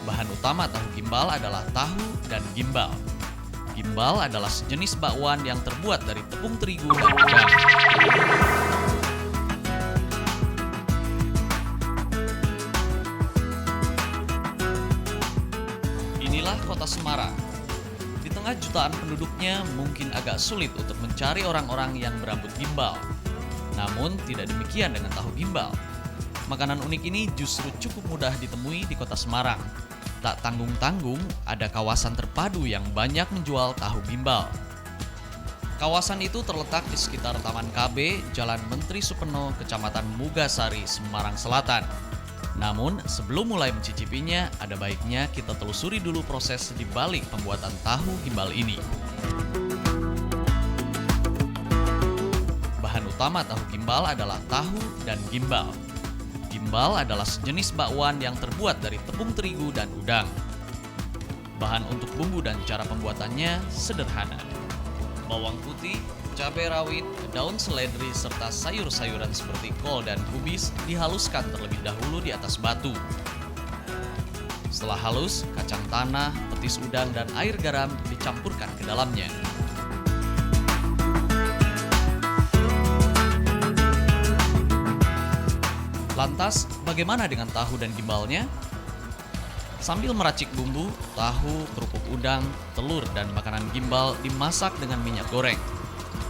Bahan utama tahu gimbal adalah tahu dan gimbal. Gimbal adalah sejenis bakwan yang terbuat dari tepung terigu dan udang. Inilah kota Semarang. Di tengah jutaan penduduknya mungkin agak sulit untuk mencari orang-orang yang berambut gimbal. Namun tidak demikian dengan tahu gimbal. Makanan unik ini justru cukup mudah ditemui di kota Semarang. Tak tanggung-tanggung, ada kawasan terpadu yang banyak menjual tahu gimbal. Kawasan itu terletak di sekitar Taman KB, Jalan Menteri Supeno, Kecamatan Mugasari, Semarang Selatan. Namun, sebelum mulai mencicipinya, ada baiknya kita telusuri dulu proses di balik pembuatan tahu gimbal ini. Bahan utama tahu gimbal adalah tahu dan gimbal. Gimbal adalah sejenis bakwan yang terbuat dari tepung terigu dan udang. Bahan untuk bumbu dan cara pembuatannya sederhana. Bawang putih, cabai rawit, daun seledri, serta sayur-sayuran seperti kol dan kubis dihaluskan terlebih dahulu di atas batu. Setelah halus, kacang tanah, petis udang, dan air garam dicampurkan ke dalamnya. Lantas, bagaimana dengan tahu dan gimbalnya? Sambil meracik bumbu, tahu, kerupuk udang, telur, dan makanan gimbal dimasak dengan minyak goreng.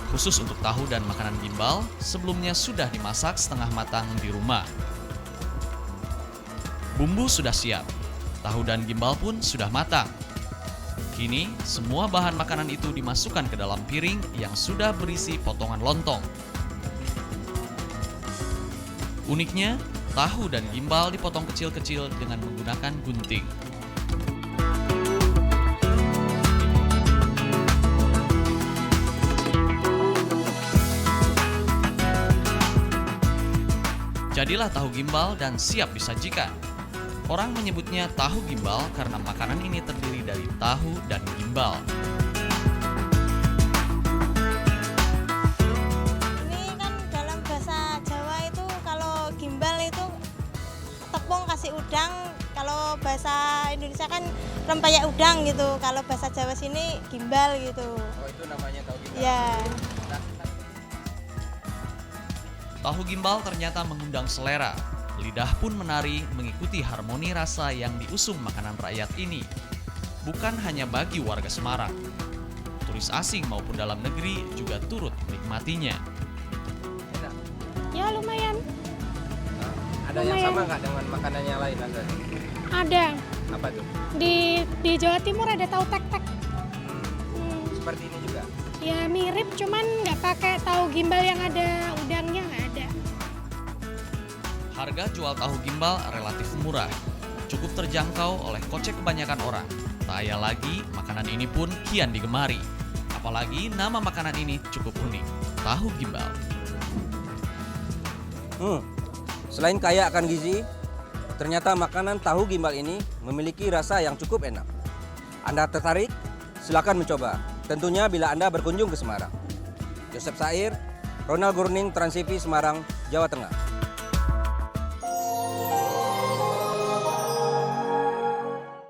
Khusus untuk tahu dan makanan gimbal, sebelumnya sudah dimasak setengah matang di rumah. Bumbu sudah siap, tahu dan gimbal pun sudah matang. Kini, semua bahan makanan itu dimasukkan ke dalam piring yang sudah berisi potongan lontong. Uniknya, tahu dan gimbal dipotong kecil-kecil dengan menggunakan gunting. Jadilah tahu gimbal dan siap disajikan. Orang menyebutnya tahu gimbal karena makanan ini terdiri dari tahu dan gimbal. Udang, kalau bahasa Indonesia kan rempeyek udang gitu, kalau bahasa Jawa sini gimbal gitu. Oh, itu namanya tahu gimbal? Ya. Tahu gimbal ternyata mengundang selera. Lidah pun menari mengikuti harmoni rasa yang diusung makanan rakyat ini. Bukan hanya bagi warga Semarang. Turis asing maupun dalam negeri juga turut menikmatinya. Enak? Ya lumayan. Ada yang sama nggak dengan makanan yang lain? Ada. Apa tuh? Di Jawa Timur ada tahu tek-tek. Seperti ini juga? Ya mirip, cuman nggak pakai tahu gimbal yang ada udangnya, nggak ada. Harga jual tahu gimbal relatif murah, cukup terjangkau oleh kocek kebanyakan orang. Tak ayal lagi, makanan ini pun kian digemari. Apalagi nama makanan ini cukup unik, tahu gimbal. Selain kaya akan gizi, ternyata makanan tahu gimbal ini memiliki rasa yang cukup enak. Anda tertarik? Silakan mencoba. Tentunya bila Anda berkunjung ke Semarang. Joseph Sair, Ronald Gurning, Trans TV Semarang, Jawa Tengah.